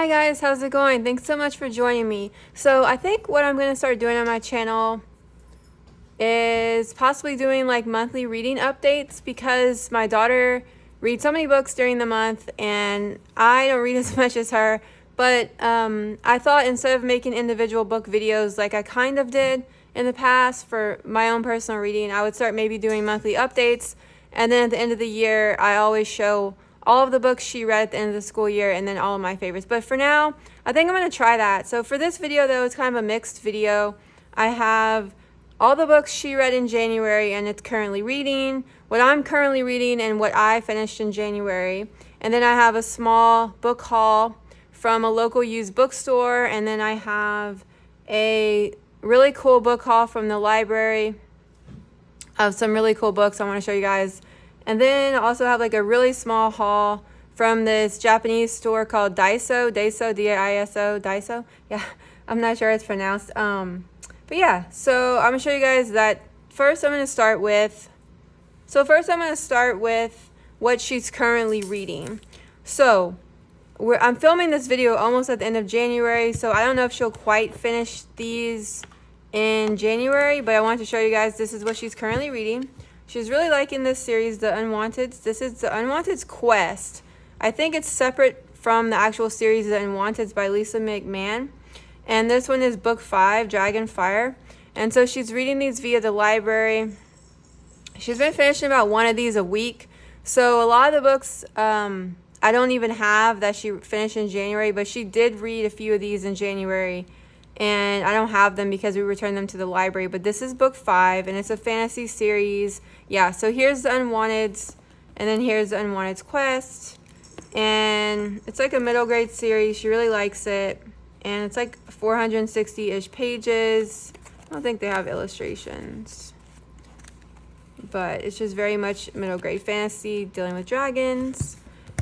Hi guys, how's it going? Thanks so much for joining me. So I think what I'm going to start doing on my channel is possibly doing like monthly reading updates, because my daughter reads so many books during the month and I don't read as much as her. But I thought instead of making individual book videos like I kind of did in the past for my own personal reading, I would start maybe doing monthly updates. And then at the end of the year, I always show all of the books she read at the end of the school year and then all of my favorites. But for now, I think I'm going to try that. So for this video, though, it's kind of a mixed video. I have all the books she read in January and it's currently reading, what I'm currently reading, and what I finished in January. And then I have a small book haul from a local used bookstore. And then I have a really cool book haul from the library of some really cool books I want to show you guys. And then I also have like a really small haul from this Japanese store called Daiso, D-A-I-S-O, Daiso. Yeah, I'm not sure how it's pronounced. But yeah, so I'm gonna show you guys that. First I'm gonna start with what she's currently reading. So I'm filming this video almost at the end of January, so I don't know if she'll quite finish these in January, but I want to show you guys this is what she's currently reading. She's really liking this series, The Unwanteds. This is The Unwanteds Quest. I think it's separate from the actual series The Unwanteds by Lisa McMahon. And this one is book 5, Dragon Fire. And so she's reading these via the library. She's been finishing about one of these a week. So a lot of the books I don't even have that she finished in January, but she did read a few of these in January. And I don't have them because we returned them to the library. But this is book 5, and it's a fantasy series. Yeah, so here's The Unwanteds, and then here's The Unwanteds Quest. And it's like a middle grade series. She really likes it. And it's like 460-ish pages. I don't think they have illustrations. But it's just very much middle grade fantasy, dealing with dragons.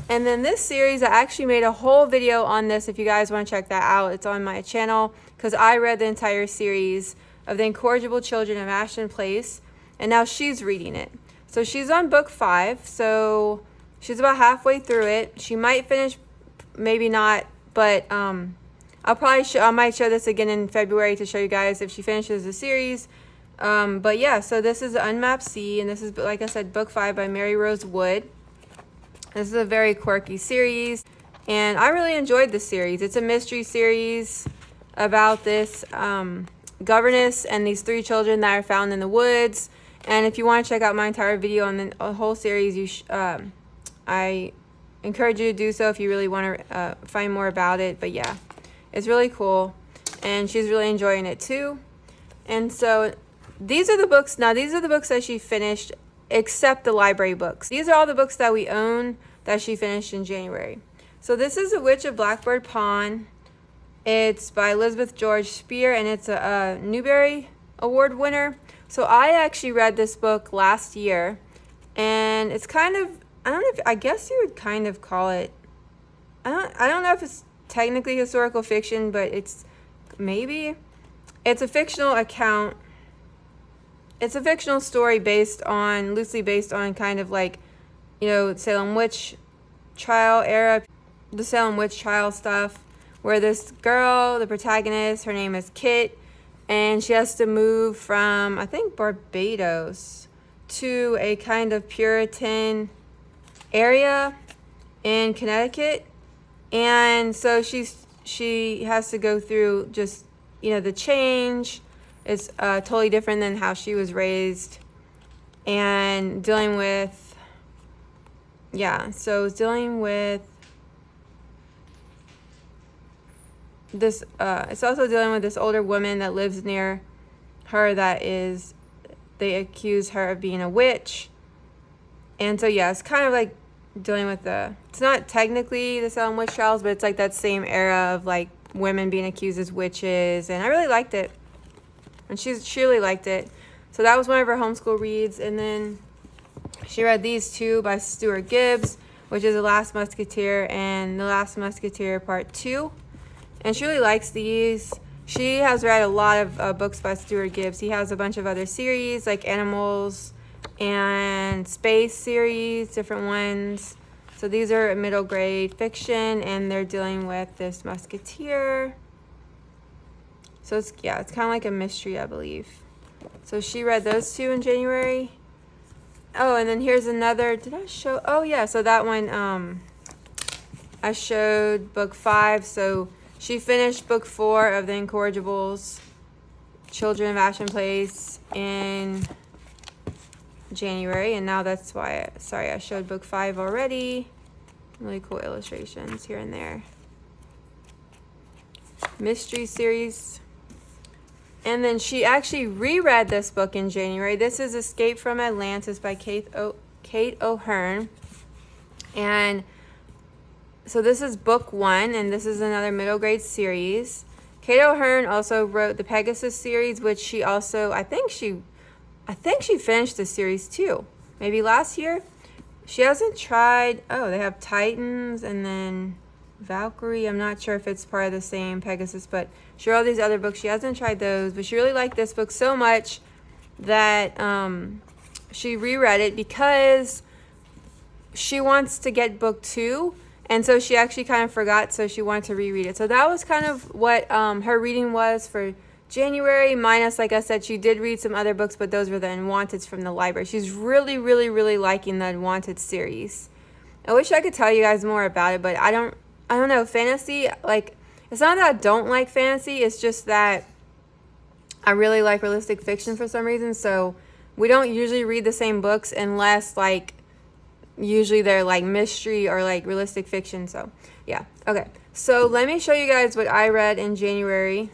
And then this series, I actually made a whole video on this if you guys want to check that out. It's on my channel because I read the entire series of The Incorrigible Children of Ashton Place. And now she's reading it. So she's on book 5. So she's about halfway through it. She might finish, maybe not. But I might show this again in February to show you guys if she finishes the series. But yeah, so this is Unmapped Sea. And this is, like I said, book 5 by Mary Rose Wood. This is a very quirky series, and I really enjoyed this series. It's a mystery series about this governess and these 3 children that are found in the woods. And if you want to check out my entire video on the whole series, I encourage you to do so if you really want to find more about it. But yeah, it's really cool, and she's really enjoying it too. And so these are the books. Now, these are the books that she finished, except the library books. These are all the books that we own that she finished in January. So this is The Witch of Blackbird Pond. It's by Elizabeth George Spear, and it's a Newbery Award winner. So I actually read this book last year, and it's kind of, I guess you would kind of call it, I don't know if it's technically historical fiction, but it's a fictional account. It's a fictional story loosely based on kind of like, Salem witch trial era, the Salem witch trial stuff, where this girl, the protagonist, her name is Kit, and she has to move from, I think, Barbados to a kind of Puritan area in Connecticut. And so she has to go through just, the change. It's totally different than how she was raised, and dealing with this, it's also dealing with this older woman that lives near her they accuse her of being a witch. And so yeah, it's kind of like dealing with it's not technically the Salem witch trials, but it's like that same era of like women being accused as witches, and I really liked it. And she really liked it. So that was one of her homeschool reads. And then she read these 2 by Stuart Gibbs, which is The Last Musketeer and The Last Musketeer Part 2. And she really likes these. She has read a lot of books by Stuart Gibbs. He has a bunch of other series like Animals and Space series, different ones. So these are middle grade fiction, and they're dealing with this musketeer. So it's kind of like a mystery, I believe. So she read those two in January. Oh, and then here's another. Did I show? Oh yeah, so that one I showed book 5. So she finished book 4 of the Incorrigibles, Children of Ashton Place, in January, and now that's why I showed book 5 already. Really cool illustrations here and there. Mystery series. And then she actually reread this book in January. This is Escape from Atlantis by Kate O'Hearn. And so this is book 1, and this is another middle grade series. Kate O'Hearn also wrote the Pegasus series, which she also, I think she finished the series too. Maybe last year. She hasn't tried, they have Titans and then Valkyrie. I'm not sure if it's part of the same Pegasus, but she wrote all these other books. She hasn't tried those, but she really liked this book so much that she reread it because she wants to get book 2, and so she actually kind of forgot, so she wanted to reread it. So that was kind of what her reading was for January, minus, like I said, she did read some other books, but those were the Unwanteds from the library. She's really, really, really liking the Unwanted series. I wish I could tell you guys more about it, but I don't know. Fantasy, like, it's not that I don't like fantasy, it's just that I really like realistic fiction for some reason. So we don't usually read the same books unless, like, usually they're like mystery or like realistic fiction. So yeah, okay, so let me show you guys what I read in January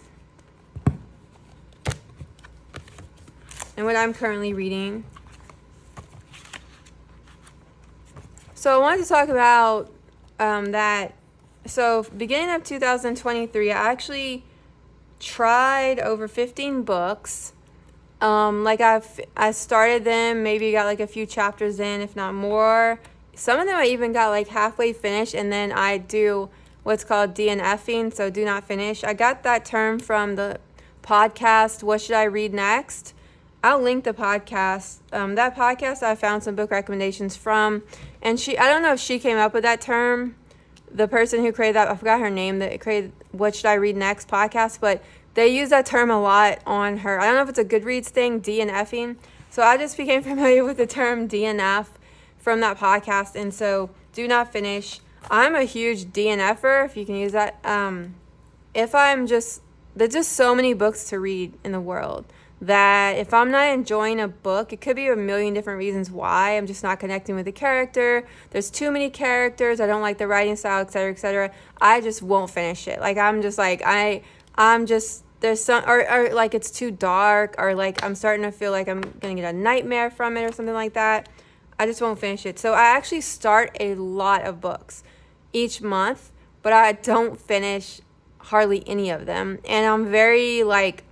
and what I'm currently reading. So I wanted to talk about that. So beginning of 2023, I actually tried over 15 books. I started them, maybe got like a few chapters in, if not more. Some of them I even got like halfway finished, and then I do what's called DNFing, so do not finish. I got that term from the podcast, What Should I Read Next? I'll link the podcast. That podcast I found some book recommendations from, and I don't know if she came up with that term, the person who created that, I forgot her name, that created What Should I Read Next podcast, but they use that term a lot on her. I don't know if it's a Goodreads thing, DNFing. So I just became familiar with the term DNF from that podcast, and so do not finish. I'm a huge DNFer, if you can use that. There's just so many books to read in the world that if I'm not enjoying a book, it could be a million different reasons why. I'm just not connecting with the character. There's too many characters. I don't like the writing style, etc., etc. I just won't finish it. Like, I'm just like, there's some, or like it's too dark, or like I'm starting to feel like I'm going to get a nightmare from it or something like that. I just won't finish it. So I actually start a lot of books each month, but I don't finish hardly any of them. And I'm very like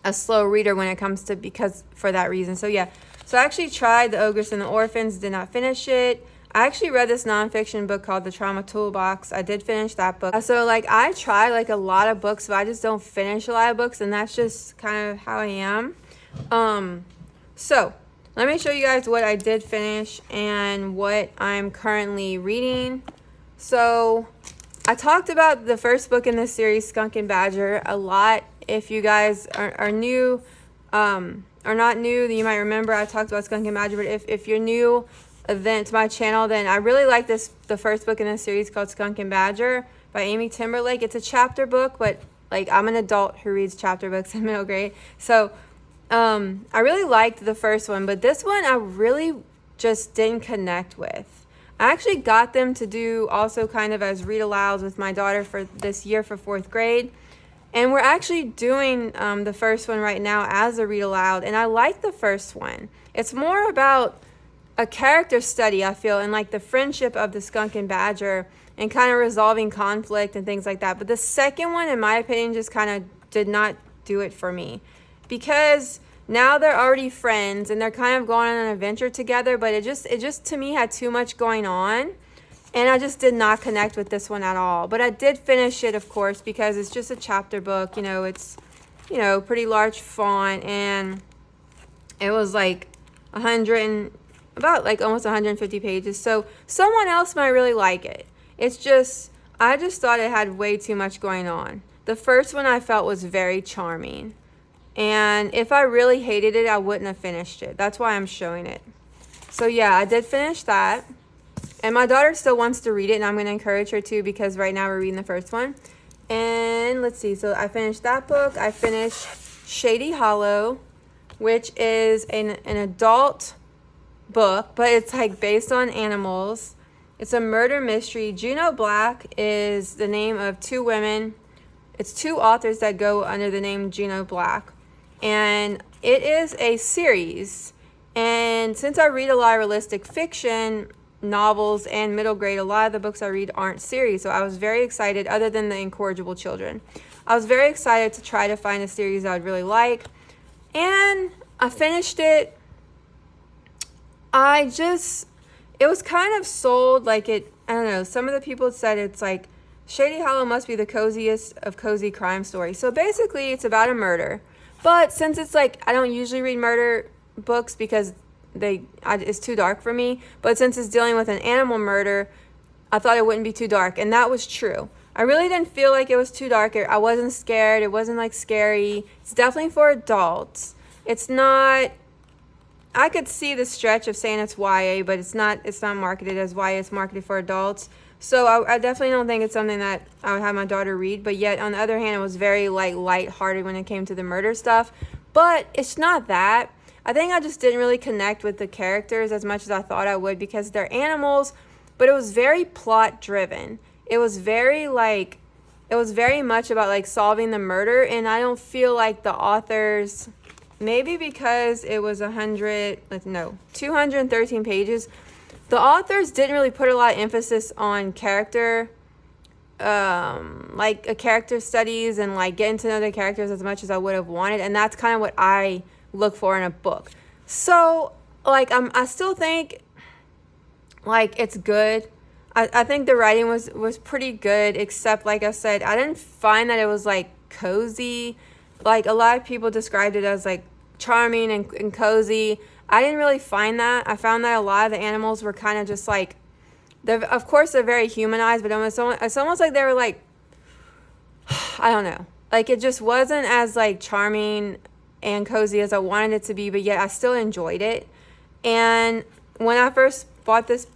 a slow reader when it comes to, for that reason. So yeah, so I actually tried The Ogress and the Orphans, did not finish it. I actually read this nonfiction book called The Trauma Toolbox. I did finish that book. So like I try like a lot of books, but I just don't finish a lot of books, and that's just kind of how I am. So let me show you guys what I did finish and what I'm currently reading. So I talked about the first book in this series, Skunk and Badger, a lot. If you guys are new, or not new, then you might remember I talked about Skunk and Badger. But if you're new then to my channel, then I really like the first book in this series called Skunk and Badger by Amy Timberlake. It's a chapter book, but like I'm an adult who reads chapter books in middle grade. So I really liked the first one, but this one I really just didn't connect with. I actually got them to do also kind of as read alouds with my daughter for this year for 4th grade. And we're actually doing the first one right now as a read aloud, and I like the first one. It's more about a character study, I feel, and like the friendship of the Skunk and Badger and kind of resolving conflict and things like that. But the second one, in my opinion, just kind of did not do it for me, because now they're already friends and they're kind of going on an adventure together, but it just to me had too much going on. And I just did not connect with this one at all. But I did finish it, of course, because it's just a chapter book. You know, it's, pretty large font. And it was like about like almost 150 pages. So someone else might really like it. It's just, I just thought it had way too much going on. The first one I felt was very charming. And if I really hated it, I wouldn't have finished it. That's why I'm showing it. So yeah, I did finish that. And my daughter still wants to read it, and I'm going to encourage her to, because right now we're reading the first one. And let's see. So I finished that book. I finished Shady Hollow, which is an adult book, but it's like based on animals. It's a murder mystery. Juno Black is the name of two women. It's two authors that go under the name Juno Black. And it is a series. And since I read a lot of realistic fiction novels and middle grade, a lot of the books I read aren't series. So I was very excited, other than The Incorrigible Children. I was very excited to try to find a series I would really like. And I finished it. It was kind of sold like it, I don't know, some of the people said it's like, Shady Hollow must be the coziest of cozy crime stories. So basically it's about a murder. But since it's like, I don't usually read murder books because it's too dark for me. But since it's dealing with an animal murder, I thought it wouldn't be too dark. And that was true. I really didn't feel like it was too dark. I wasn't scared. It wasn't like scary. It's definitely for adults. It's not, I could see the stretch of saying it's YA, but it's not marketed as YA. It's marketed for adults. So I definitely don't think it's something that I would have my daughter read. But yet, on the other hand, it was very like lighthearted when it came to the murder stuff. But it's not that. I think I just didn't really connect with the characters as much as I thought I would, because they're animals. But it was very plot driven. It was very much about like solving the murder. And I don't feel like the authors, maybe because it was 213 pages. The authors didn't really put a lot of emphasis on character, like character studies and like getting to know the characters as much as I would have wanted. And that's kind of what I look for in a book. So like, I still think like it's good. I think the writing was pretty good, except like I said, I didn't find that it was like cozy. Like a lot of people described it as like charming and cozy. I didn't really find that. I found that a lot of the animals were kind of just like, of course they're very humanized, but it's almost like they were like, I don't know. Like it just wasn't as like charming and cozy as I wanted it to be, but yet I still enjoyed it. And when I first got this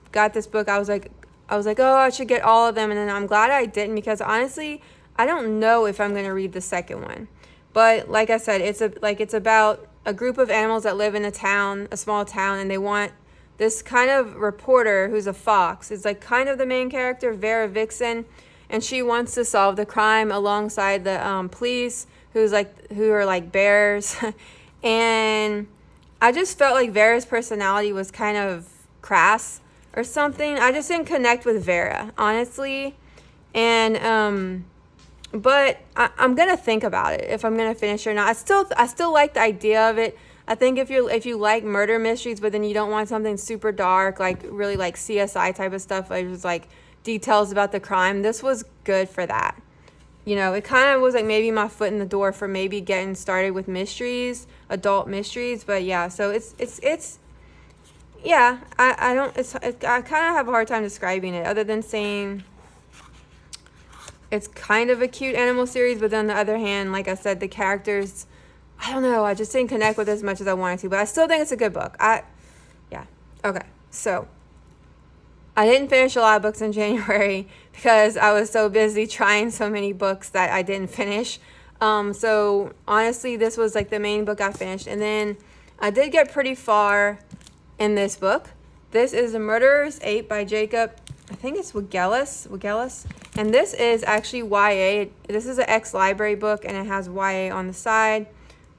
book, I was like, oh, I should get all of them. And then I'm glad I didn't, because honestly, I don't know if I'm going to read the second one. But like I said, it's about a group of animals that live in a small town, and they want this kind of reporter who's a fox. It's like kind of the main character, Vera Vixen, and she wants to solve the crime alongside the police who are like bears. And I just felt like Vera's personality was kind of crass or something. I just didn't connect with Vera, honestly. And but I'm gonna think about it if I'm gonna finish it or not. I still like the idea of it. I think if you like murder mysteries, but then you don't want something super dark, like really like CSI type of stuff, like just like details about the crime, this was good for that. You know, it kind of was like maybe my foot in the door for maybe getting started with mysteries, adult mysteries. But yeah, so it's yeah. I kind of have a hard time describing it, other than saying it's kind of a cute animal series, but then on the other hand, like I said, the characters, I don't know, I just didn't connect with it as much as I wanted to, but I still think it's a good book. Yeah. Okay. So I didn't finish a lot of books in January because I was so busy trying so many books that I didn't finish. So honestly, this was like the main book I finished. And then I did get pretty far in this book. This is The Murderer's Ape by Jacob, I think it's Wigelis. And this is actually YA. This is an ex-library book, and it has YA on the side.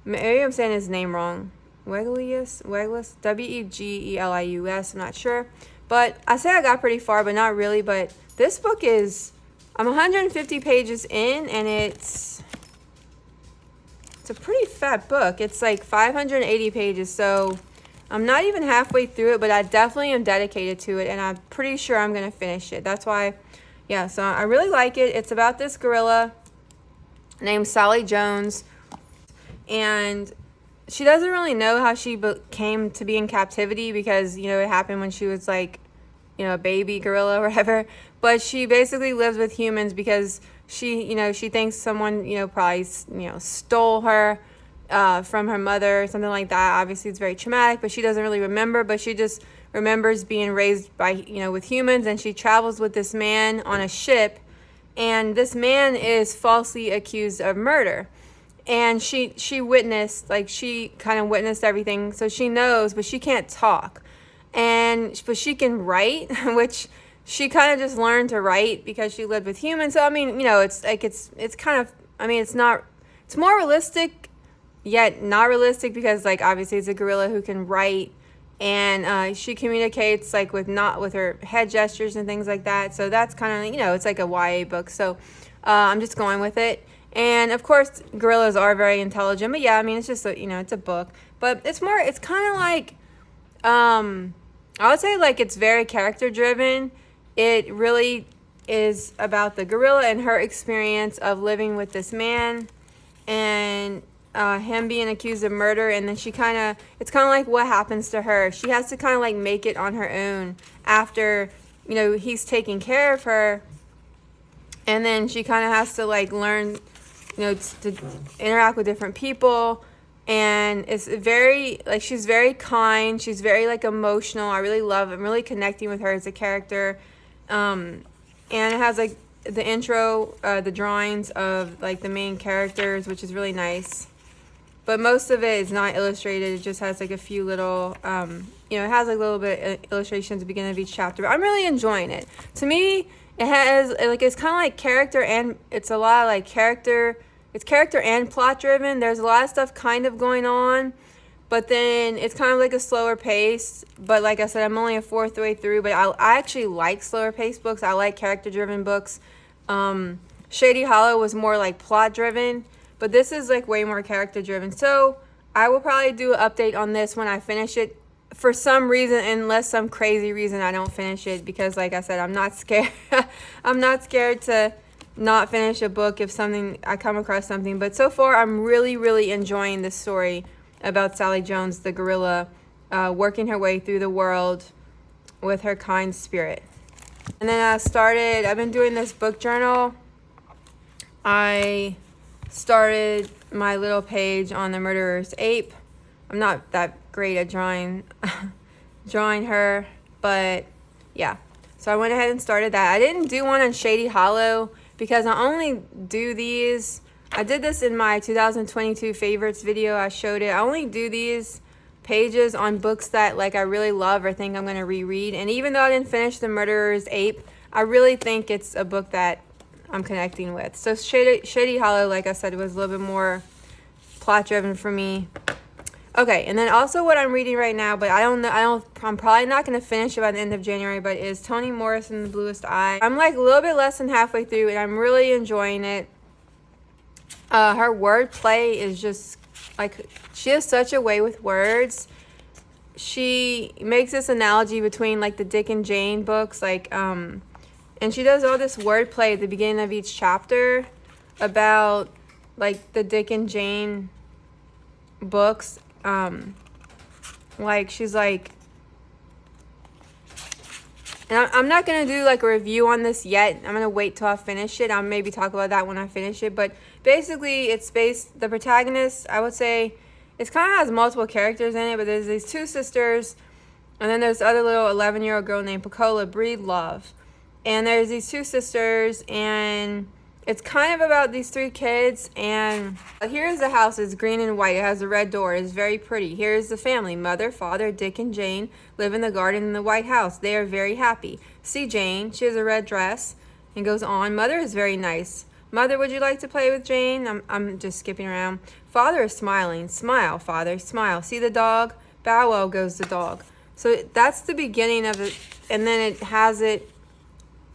Maybe I'm saying his name wrong. Wigelis, Wegelius, I'm not sure. But I say I got pretty far, but not really. But this book I'm 150 pages in, and it's a pretty fat book. It's like 580 pages, so I'm not even halfway through it, but I definitely am dedicated to it, and I'm pretty sure I'm going to finish it. That's why, yeah, so I really like it. It's about this gorilla named Sally Jones, and she doesn't really know how she came to be in captivity because, you know, it happened when she was like, you know, a baby gorilla or whatever. But she basically lives with humans because she, you know, she thinks someone, you know, probably, you know, stole her from her mother or something like that. Obviously, it's very traumatic, but she doesn't really remember. But she just remembers being raised by, you know, with humans, and she travels with this man on a ship, and this man is falsely accused of murder. And she witnessed, like, she kind of witnessed everything, so she knows, but she can't talk. But she can write, which she kind of just learned to write because she lived with humans. So I mean, you know, it's like it's kind of, I mean, it's more realistic yet not realistic because, like, obviously it's a gorilla who can write, and she communicates like with her head gestures and things like that. So that's kind of, you know, it's like a YA book. So I'm just going with it. And of course, gorillas are very intelligent. But yeah, I mean, it's just you know, it's a book. But it's kind of like, I would say, like, it's very character driven. It really is about the gorilla and her experience of living with this man, and him being accused of murder. And then it's kind of like what happens to her. She has to kind of like make it on her own after, you know, he's taking care of her. And then she kind of has to like learn, you know, to interact with different people. And it's very, like, she's very kind. She's very, like, emotional. I'm really connecting with her as a character. And it has, like, the intro, the drawings of, like, the main characters, which is really nice. But most of it is not illustrated. It just has, like, a few little, you know, it has, like, a little bit of illustration at the beginning of each chapter. But I'm really enjoying it. To me, it has, like, it's kind of like character, and it's a lot of, like, it's character and plot driven. There's a lot of stuff kind of going on, but then it's kind of like a slower pace. But like I said, I'm only a fourth way through, but I actually like slower paced books. I like character driven books. Shady Hollow was more like plot driven, but this is like way more character driven. So I will probably do an update on this when I finish it. For some reason, unless some crazy reason, I don't finish it, because like I said, I'm not scared. I'm not scared to not finish a book if I come across something. But so far, I'm really enjoying this story about Sally Jones, the gorilla, working her way through the world with her kind spirit. And then I've been doing this book journal. I started my little page on the murderer's ape. I'm not that great at drawing her, but yeah. So I went ahead and started that. I didn't do one on Shady Hollow because I only do these. I did this in my 2022 favorites video. I showed it. I only do these pages on books that, like, I really love or think I'm going to reread. And even though I didn't finish The Murderer's Ape, I really think it's a book that I'm connecting with. So Shady Hollow, like I said, was a little bit more plot driven for me. Okay, and then also what I'm reading right now, but I'm probably not going to finish it by the end of January, but is Toni Morrison, The Bluest Eye. I'm like a little bit less than halfway through, and I'm really enjoying it. Her wordplay is just, like, she has such a way with words. She makes this analogy between, like, the Dick and Jane books, like, and she does all this wordplay at the beginning of each chapter about, like, the Dick and Jane books. Like, she's like, and I'm not going to do like a review on this yet. I'm going to wait till I finish it. I'll maybe talk about that when I finish it. But basically, the protagonist, I would say, it kind of has multiple characters in it, but there's these two sisters, and then there's the other little 11-year-old girl named Pecola Breedlove. And there's these two sisters, and it's kind of about these three kids. And here's the house. It's green and white. It has a red door. It's very pretty. Here's the family. Mother, father, Dick, and Jane live in the garden in the White House. They are very happy. See Jane. She has a red dress. And goes on. Mother is very nice. Mother, would you like to play with Jane? I'm just skipping around. Father is smiling. Smile, father. Smile. See the dog? Bow wow goes the dog. So that's the beginning of it. And then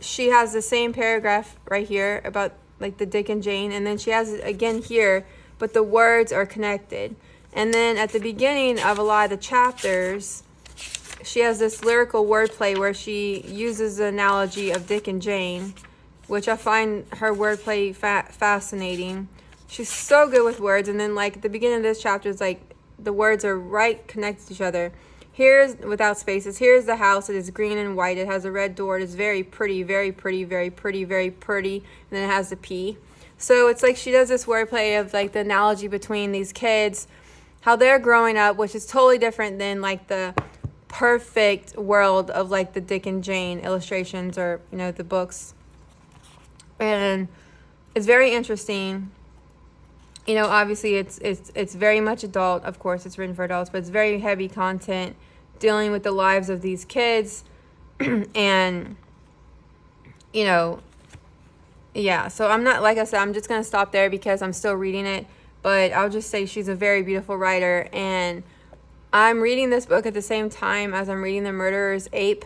she has the same paragraph right here about, like, the Dick and Jane, and then she has it again here, but the words are connected. And then at the beginning of a lot of the chapters, she has this lyrical wordplay where she uses the analogy of Dick and Jane, which I find her wordplay fascinating. She's so good with words. And then, like, at the beginning of this chapter is like the words are right connected to each other. Here's, without spaces, here's the house. It is green and white. It has a red door. It is very pretty, very pretty, very pretty, very pretty. And then it has the P. So it's like she does this wordplay of like the analogy between these kids, how they're growing up, which is totally different than like the perfect world of like the Dick and Jane illustrations, or, you know, the books. And it's very interesting. You know, obviously it's very much adult. Of course, it's written for adults, but it's very heavy content dealing with the lives of these kids. And, you know, yeah, so I'm not, like I said, I'm just going to stop there because I'm still reading it. But I'll just say she's a very beautiful writer. And I'm reading this book at the same time as I'm reading The Murderer's Ape.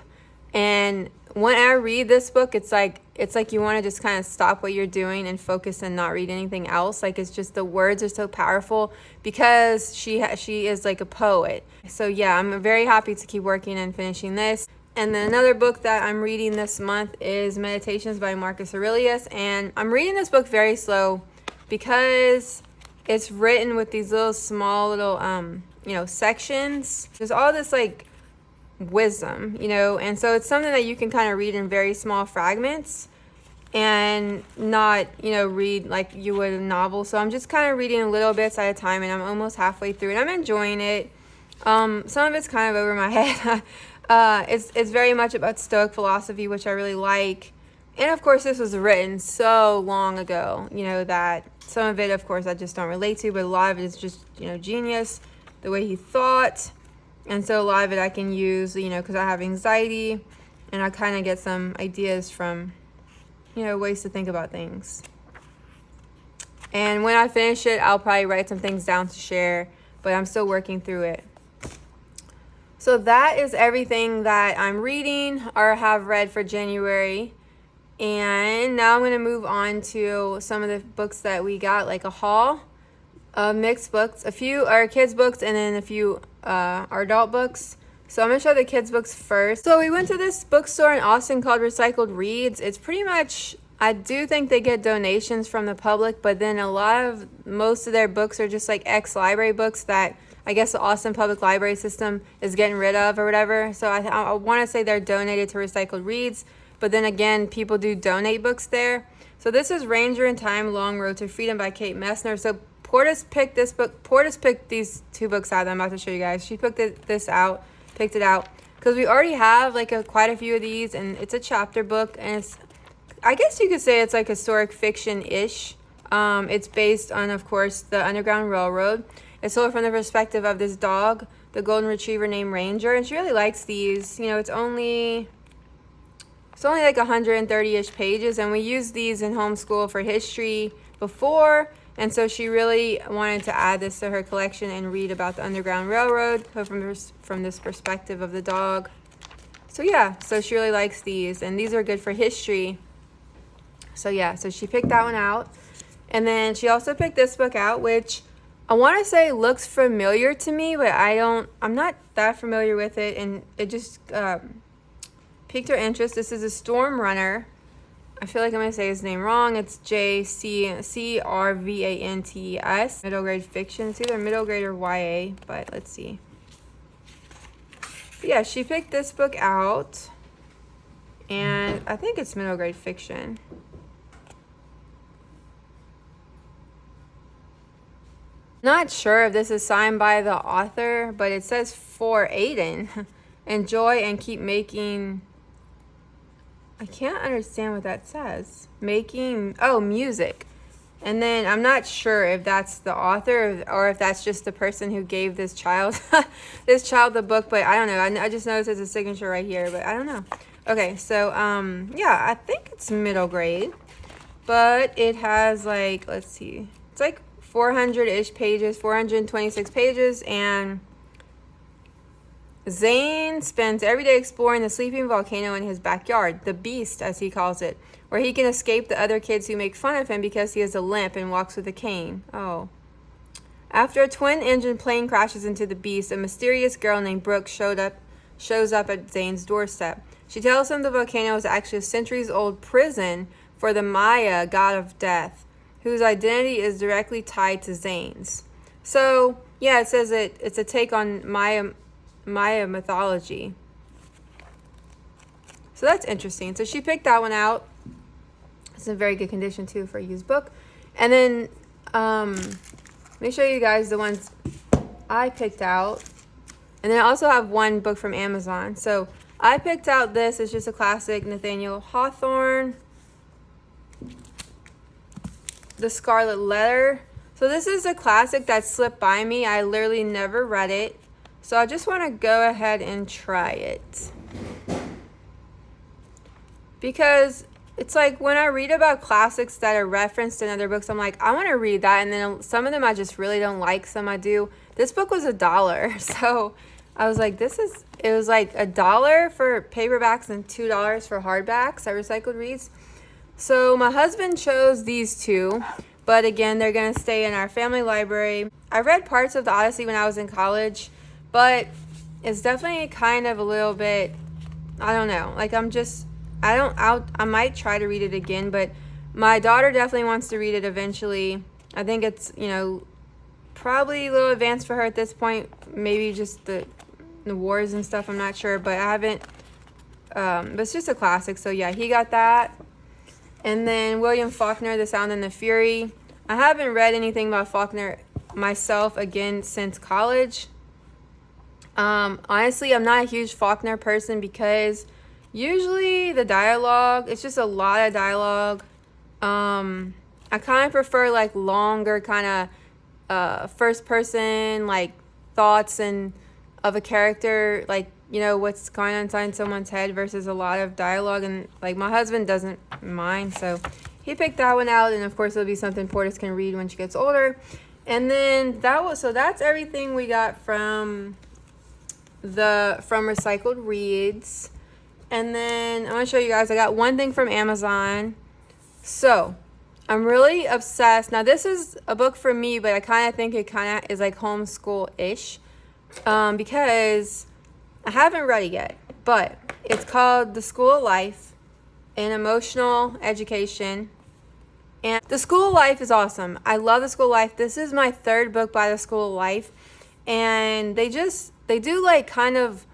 And when I read this book, it's like you want to just kind of stop what you're doing and focus and not read anything else. Like, it's just the words are so powerful because she is like a poet. So yeah, I'm very happy to keep working and finishing this. And then another book that I'm reading this month is Meditations by Marcus Aurelius. And I'm reading this book very slow because it's written with these little small little you know, sections. There's all this like wisdom, you know, and so it's something that you can kind of read in very small fragments and not, you know, read like you would a novel. So I'm just kind of reading little bits at a time, and I'm almost halfway through and I'm enjoying it. Some of it's kind of over my head. It's very much about Stoic philosophy, which I really like. And of course, this was written so long ago, you know, that some of it, of course, I just don't relate to, but a lot of it is just, you know, genius, the way he thought. And so a lot of it I can use, you know, because I have anxiety, and I kind of get some ideas from, you know, ways to think about things. And when I finish it, I'll probably write some things down to share, but I'm still working through it. So that is everything that I'm reading or have read for January. And now I'm going to move on to some of the books that we got, like a haul of mixed books. A few are kids' books, and then a few are adult books. So I'm going to show the kids' books first. So we went to this bookstore in Austin called Recycled Reads. It's pretty much, I do think they get donations from the public, but then most of their books are just like ex-library books that I guess the Austin Public Library System is getting rid of or whatever. So I want to say they're donated to Recycled Reads, but then again, people do donate books there. So this is Ranger in Time, Long Road to Freedom by Kate Messner. So Portis picked this book. Portis picked these two books out that I'm about to show you guys. She picked it out because we already have like quite a few of these, and it's a chapter book, and it's, I guess you could say it's like historic fiction-ish. It's based on, of course, the Underground Railroad. It's told from the perspective of this dog, the golden retriever named Ranger, and she really likes these. You know, it's only like 130-ish pages, and we used these in homeschool for history before, and so she really wanted to add this to her collection and read about the Underground Railroad from this perspective of the dog. So yeah, so she really likes these, and these are good for history. So yeah, so she picked that one out, and then she also picked this book out, which I want to say looks familiar to me, but I'm not that familiar with it, and it just piqued her interest. This is A Storm Runner. I feel like I'm going to say his name wrong. It's JCRVANTES. Middle grade fiction. It's either middle grade or YA, but let's see. But yeah, she picked this book out, and I think it's middle grade fiction. Not sure if this is signed by the author, but it says for Aiden. Enjoy and keep making. I can't understand what that says. Music. And then I'm not sure if that's the author or if that's just the person who gave this child the book, but I don't know. I just noticed there's a signature right here, but I don't know. Okay, so yeah, I think it's middle grade, but it has like, let's see, it's like 400-ish pages, 426 pages, and Zane spends every day exploring the sleeping volcano in his backyard, the Beast, as he calls it, where he can escape the other kids who make fun of him because he has a limp and walks with a cane. Oh. After a twin-engine plane crashes into the Beast, a mysterious girl named Brooke shows up at Zane's doorstep. She tells him the volcano is actually a centuries-old prison for the Maya, god of death, whose identity is directly tied to Zane's. So Yeah, it says it's a take on Maya mythology. So that's interesting. So she picked that one out. It's in very good condition too for a used book. And then let me show you guys the ones I picked out. And then I also have one book from Amazon. So I picked out this. It's just a classic, Nathaniel Hawthorne, The Scarlet Letter. So this is a classic that slipped by me. I literally never read it. So I just want to go ahead and try it. Because it's like when I read about classics that are referenced in other books, I'm like, I want to read that. And then some of them I just really don't like. Some I do. This book was $1. So I was like, it was like $1 for paperbacks and $2 for hardbacks at Recycled Reads. So my husband chose these two. But again, they're going to stay in our family library. I read parts of the Odyssey when I was in college. But it's definitely kind of a little bit, I don't know. Like I might try to read it again, but my daughter definitely wants to read it eventually. I think it's, probably a little advanced for her at this point. Maybe just the wars and stuff, I'm not sure, but I haven't, but it's just a classic. So yeah, he got that. And then William Faulkner, The Sound and the Fury. I haven't read anything about Faulkner myself again since college. Honestly, I'm not a huge Faulkner person because usually the dialogue, it's just a lot of dialogue. I kind of prefer like longer kind of first person like thoughts and of a character, like what's going on inside someone's head versus a lot of dialogue. And like my husband doesn't mind, so he picked that one out. And of course it'll be something Portis can read when she gets older. And then that's everything we got from Recycled Reads. And then I'm going to show you guys, I got one thing from Amazon. So I'm really obsessed. Now this is a book for me, but I kind of think it kind of is like homeschool-ish, because I haven't read it yet, but it's called The School of Life, an Emotional Education. And The School of Life is awesome. I love The School of Life. This is my third book by The School of Life. And they do like kind of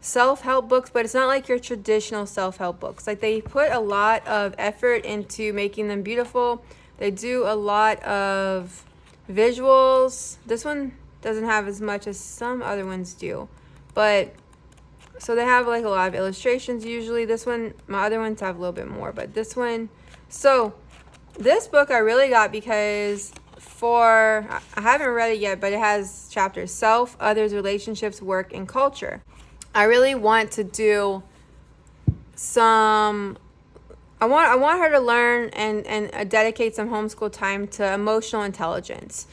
self-help books, but it's not like your traditional self-help books. Like they put a lot of effort into making them beautiful. They do a lot of visuals. This one doesn't have as much as some other ones do, but so they have like a lot of illustrations usually. This one, my other ones have a little bit more, but this one, so this book I really got because I haven't read it yet, but it has chapters: self, others, relationships, work, and culture. I really want to do I want her to learn and dedicate some homeschool time to emotional intelligence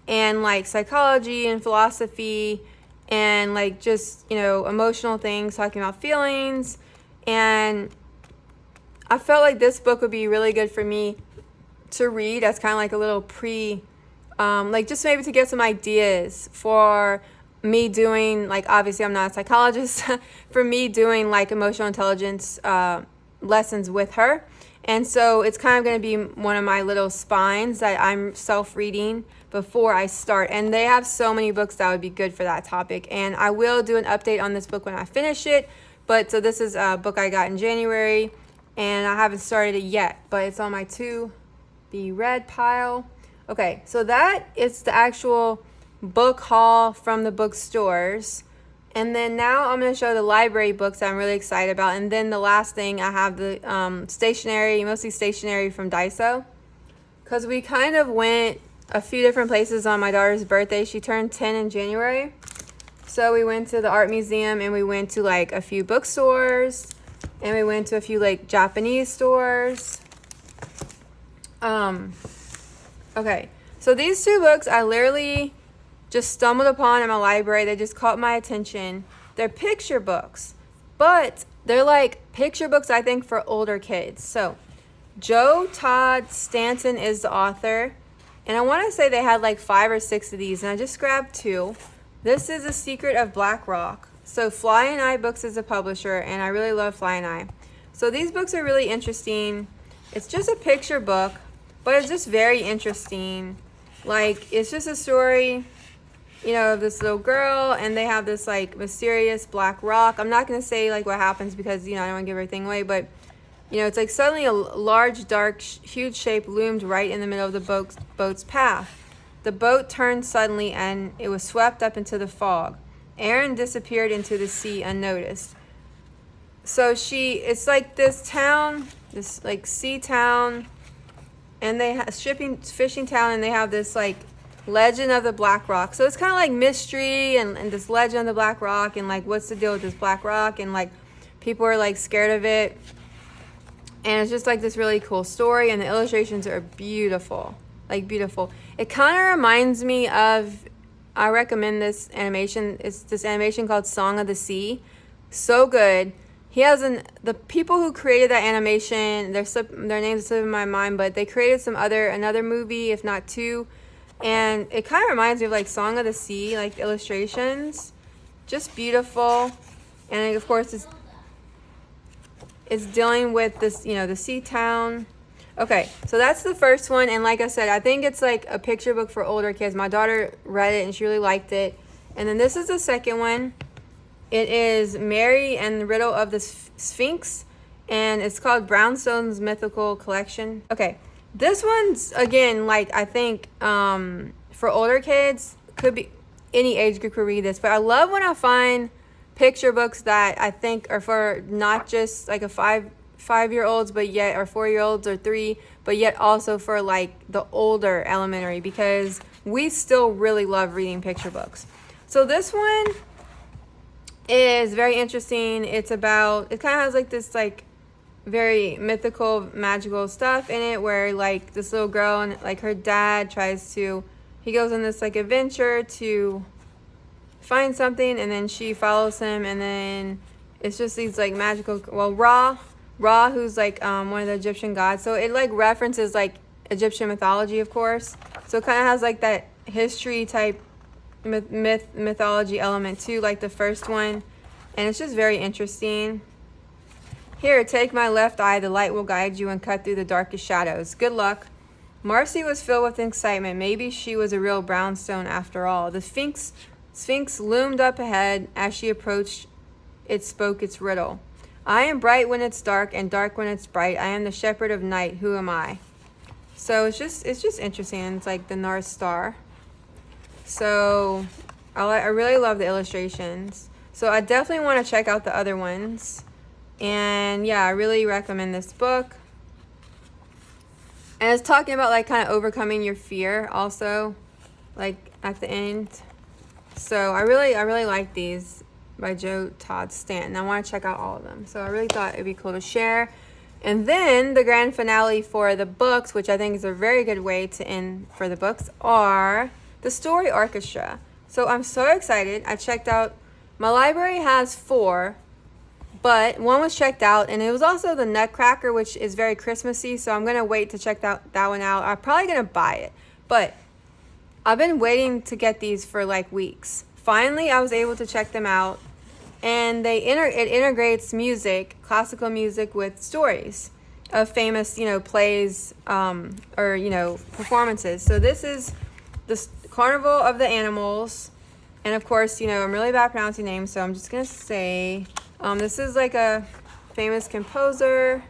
and like psychology and philosophy and like just, emotional things, talking about feelings. And I felt like this book would be really good for me to read as kind of like a little like just maybe to get some ideas for me doing, like, obviously I'm not a psychologist, for me doing like emotional intelligence lessons with her. And so it's kind of going to be one of my little spines that I'm self-reading before I start. And they have so many books that would be good for that topic. And I will do an update on this book when I finish it. But so this is a book I got in January, and I haven't started it yet, but it's on my to be read pile. Okay, so that is the actual book haul from the bookstores. And then now I'm going to show the library books that I'm really excited about. And then the last thing, I have the stationery, mostly stationery from Daiso. Because we kind of went a few different places on my daughter's birthday. She turned 10 in January. So we went to the art museum, and we went to like a few bookstores, and we went to a few like Japanese stores. Okay, so these two books I literally just stumbled upon in my library. They just caught my attention. They're picture books, but they're like picture books, I think, for older kids. So Joe Todd Stanton is the author, and I want to say they had like 5 or 6 of these, and I just grabbed 2. This is The Secret of Black Rock. So Fly and I Books is a publisher, and I really love Fly and I. So these books are really interesting. It's just a picture book, but it's just very interesting. Like, it's just a story you know, of this little girl, and they have this like mysterious black rock. I'm not gonna say like what happens because, you know, I don't want to give everything away, but you know, it's like suddenly a large, dark, huge shape loomed right in the middle of the boat's path. The boat turned suddenly and it was swept up into the fog. Aaron disappeared into the sea unnoticed. So it's like this town, this like sea town, and they have fishing town, and they have this like legend of the Black Rock. So it's kind of like mystery and this legend of the Black Rock, and like what's the deal with this Black Rock, and like people are like scared of it. And it's just like this really cool story, and the illustrations are beautiful, like beautiful. It kind of reminds me of, I recommend this animation. It's this animation called Song of the Sea. So good. He has the people who created that animation, their names slip in my mind, but they created another movie, if not two. And it kind of reminds me of like Song of the Sea, like the illustrations. Just beautiful. And of course it's dealing with this, you know, the sea town. Okay, so that's the first one, and like I said, I think it's like a picture book for older kids. My daughter read it and she really liked it. And then this is the second one. It is Mary and the Riddle of the Sphinx, and it's called Brownstone's Mythical Collection. Okay, this one's, again, like I think for older kids, could be any age group could read this, but I love when I find picture books that I think are for not just like a five-year-olds, but yet, or 4-year-olds or 3, but yet also for like the older elementary, because we still really love reading picture books. So this one is very interesting. It kind of has like this like very mythical, magical stuff in it, where like this little girl and like her dad he goes on this like adventure to find something, and then she follows him, and then it's just these like magical, well, Ra, who's like one of the Egyptian gods. So it like references like Egyptian mythology, of course. So it kind of has like that history type mythology element too, like the first one. And it's just very interesting. Here, take my left eye, the light will guide you and cut through the darkest shadows. Good luck. Marcy was filled with excitement. Maybe she was a real brownstone after all. The Sphinx loomed up ahead. As she approached, it spoke its riddle. I am bright when it's dark and dark when it's bright. I am the shepherd of night. Who am I? So it's just interesting. It's like the North Star. So I really love the illustrations. So I definitely want to check out the other ones. And yeah, I really recommend this book. And it's talking about like kind of overcoming your fear also, like at the end. So I really like these by Joe Todd Stanton. I want to check out all of them. So I really thought it'd be cool to share. And then the grand finale for the books, which I think is a very good way to end for the books, are the Story Orchestra. So I'm so excited. I checked out, my library has 4, but one was checked out, and it was also the Nutcracker, which is very Christmassy. So I'm going to wait to check that one out. I'm probably going to buy it, but I've been waiting to get these for like weeks. Finally, I was able to check them out, and it integrates music, classical music, with stories of famous, you know, plays or, you know, performances. So this is the Carnival of the Animals, and of course, you know, I'm really bad at pronouncing names, so I'm just gonna say this is like a famous composer.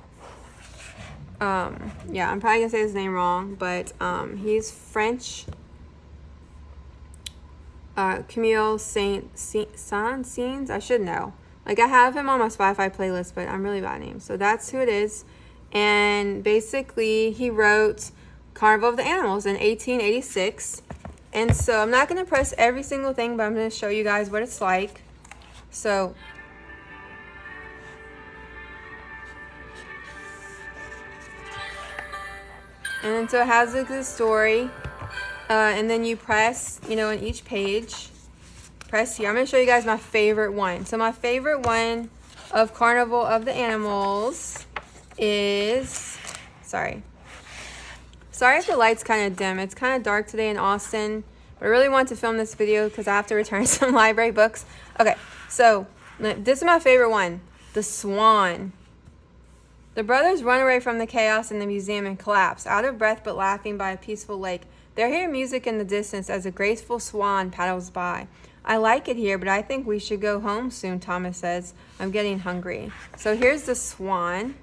Yeah, I'm probably gonna say his name wrong, but he's French. Camille Saint-Saëns, I should know. Like, I have him on my Spotify playlist, but I'm really bad at names. So that's who it is. And basically, he wrote Carnival of the Animals in 1886. And so I'm not going to press every single thing, but I'm going to show you guys what it's like. So and then so it has like this story. And then you press, you know, on each page, press here. I'm going to show you guys my favorite one. So my favorite one of Carnival of the Animals is, sorry if the light's kind of dim. It's kind of dark today in Austin, but I really want to film this video because I have to return some library books. Okay, so this is my favorite one, The Swan. The brothers run away from the chaos in the museum and collapse, out of breath but laughing by a peaceful lake. They hear music in the distance as a graceful swan paddles by. I like it here, but I think we should go home soon, Thomas says. I'm getting hungry. So here's the swan.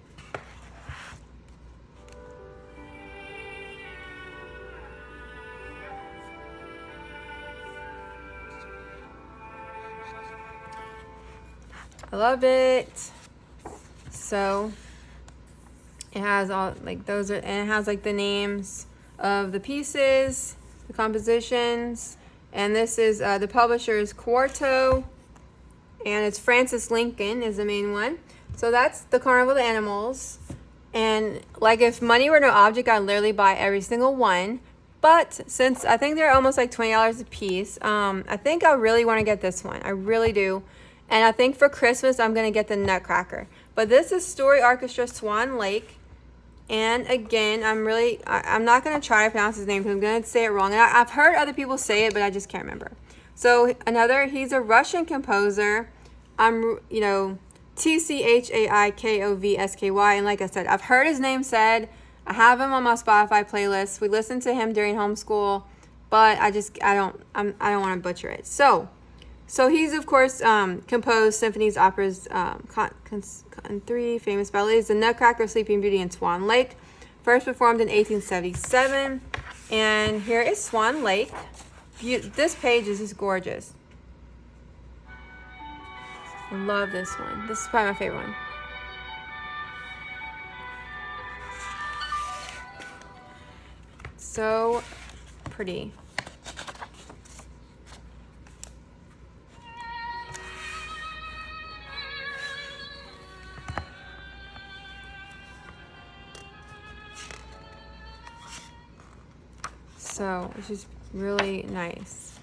I love it. So it has all like those are, and it has like the names of the pieces, the compositions, and this is the publisher is Quarto, and it's Francis Lincoln is the main one. So that's the Carnival of the Animals, and like if money were no object, I'd literally buy every single one. But since I think they're almost like $20 a piece, I think I really want to get this one. I really do. And I think for Christmas, I'm going to get the Nutcracker. But this is Story Orchestra Swan Lake. And again, I'm not going to try to pronounce his name because I'm going to say it wrong. And I've heard other people say it, but I just can't remember. So he's a Russian composer. Tchaikhovsky. And like I said, I've heard his name said. I have him on my Spotify playlist. We listened to him during homeschool, but I don't want to butcher it. So he's, of course, composed symphonies, operas, and 3 famous ballets, The Nutcracker, Sleeping Beauty, and Swan Lake. First performed in 1877. And here is Swan Lake. This page is just gorgeous. I love this one. This is probably my favorite one. So pretty. So it's just really nice.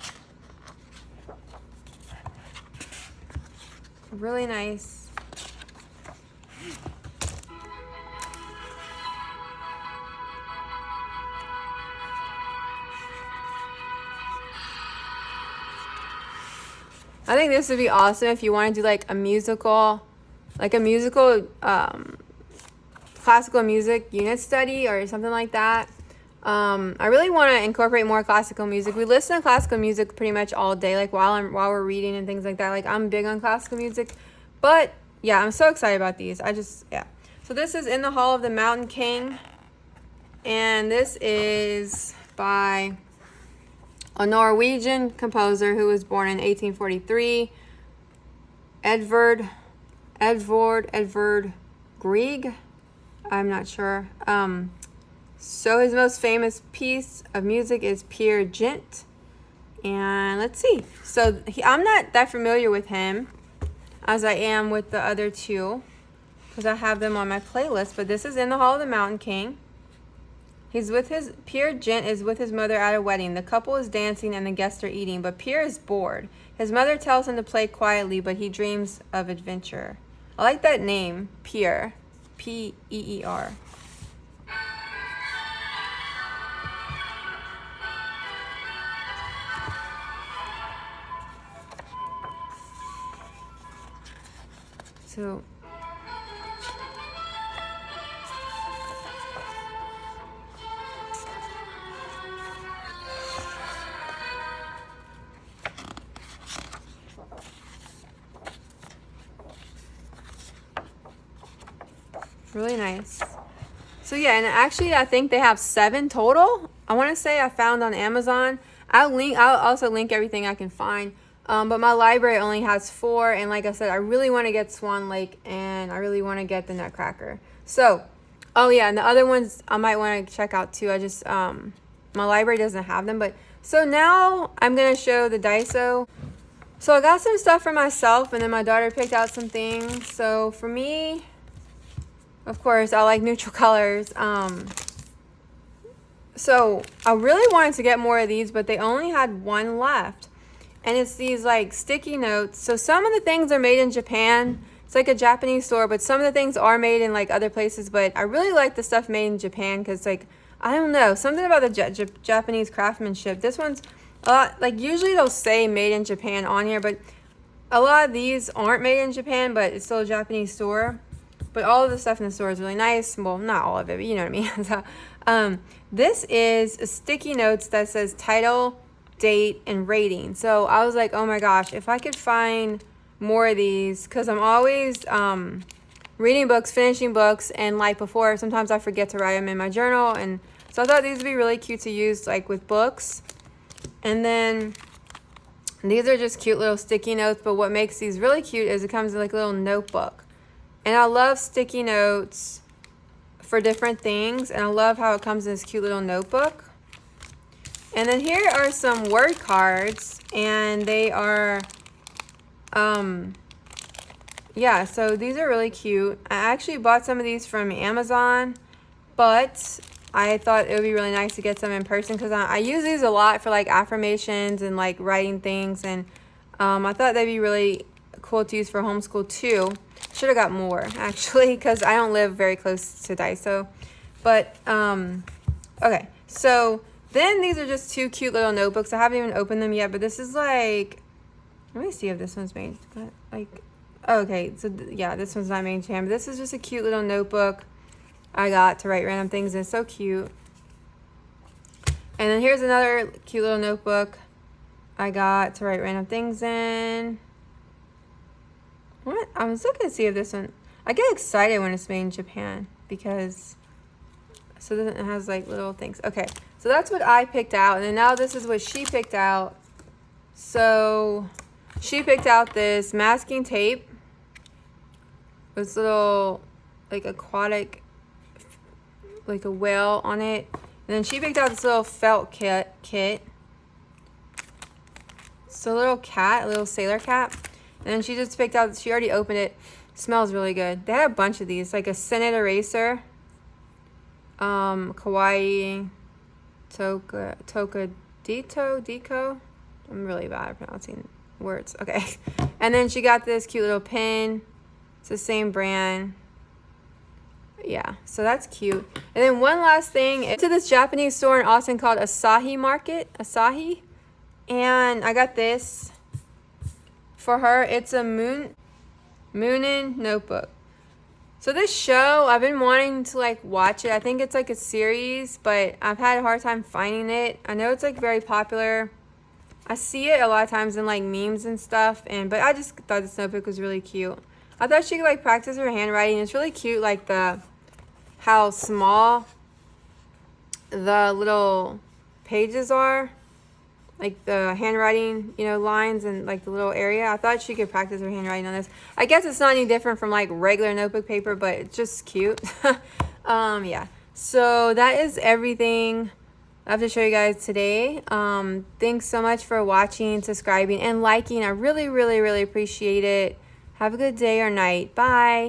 Really nice. I think this would be awesome if you want to do like a musical classical music unit study or something like that. I really want to incorporate more classical music. We listen to classical music pretty much all day, like while we're reading and things like that. Like I'm big on classical music, but yeah, I'm so excited about these. So this is In the Hall of the Mountain King, and this is by a Norwegian composer who was born in 1843, Edvard Grieg. I'm not sure. So his most famous piece of music is Peer Gynt. And let's see. So I'm not that familiar with him as I am with the other two because I have them on my playlist. But this is In the Hall of the Mountain King. Peer Gynt is with his mother at a wedding. The couple is dancing and the guests are eating, but Peer is bored. His mother tells him to play quietly, but he dreams of adventure. I like that name, Peer. P-E-E-R. So really nice. So yeah, and actually I think they have 7 total. I want to say I found on Amazon. I'll also link everything I can find. But my library only has 4, and like I said, I really want to get Swan Lake, and I really want to get the Nutcracker. So, oh yeah, and the other ones I might want to check out too. I just, my library doesn't have them, but, so now I'm going to show the Daiso. So I got some stuff for myself, and then my daughter picked out some things. So for me, of course, I like neutral colors. So I really wanted to get more of these, but they only had 1 left. And it's these like sticky notes. So some of the things are made in Japan. It's like a Japanese store, but some of the things are made in like other places. But I really like the stuff made in Japan because like, I don't know, something about the Japanese craftsmanship. This one's a lot, like usually they'll say made in Japan on here, but a lot of these aren't made in Japan, but it's still a Japanese store. but all of the stuff in the store is really nice. Well, not all of it, but you know what I mean. So, this is a sticky notes that says title, date, and rating. So I was like, oh my gosh, if I could find more of these, because I'm always reading books, finishing books, and like before, sometimes I forget to write them in my journal, and so I thought these would be really cute to use like with books. And then these are just cute little sticky notes, but what makes these really cute is it comes in like a little notebook. And I love sticky notes for different things, and I love how it comes in this cute little notebook. And then here are some word cards, and they are yeah, so these are really cute. I actually bought some of these from Amazon, but I thought it would be really nice to get some in person, because I use these a lot for like affirmations and like writing things, and I thought they'd be really cool to use for homeschool too. Should have got more actually, because I don't live very close to Daiso. But okay, so then these are just two cute little notebooks. I haven't even opened them yet, but this is like, let me see if this one's made like, okay, so yeah, this one's not made in Japan, but this is just a cute little notebook I got to write random things in. It's so cute. And then here's another cute little notebook I got to write random things in. What? I was looking to see if this one, I get excited when it's made in Japan, because so then it has like little things. Okay, so that's what I picked out, and then now this is what she picked out. So she picked out this masking tape, this little like aquatic, like a whale on it. And then she picked out this little felt kit. It's a little cat, a little sailor cat. And then she just picked out, she already opened it. Smells really good. They had a bunch of these, like a scented eraser, kawaii, deco. I'm really bad at pronouncing words. Okay. And then she got this cute little pin. It's the same brand. Yeah, so that's cute. And then one last thing, to this Japanese store in Austin called Asahi Market. Asahi. And I got this for her. It's a Moonin notebook. So this show, I've been wanting to like watch it. I think it's like a series, but I've had a hard time finding it. I know it's like very popular. I see it a lot of times in like memes and stuff, but I just thought this notebook was really cute. I thought she could like practice her handwriting. It's really cute, like how small the little pages are, like the handwriting, you know, lines and like the little area. I thought she could practice her handwriting on this. I guess it's not any different from like regular notebook paper, but it's just cute. Yeah. So that is everything I have to show you guys today. Thanks so much for watching, subscribing, and liking. I really, really, really appreciate it. Have a good day or night. Bye.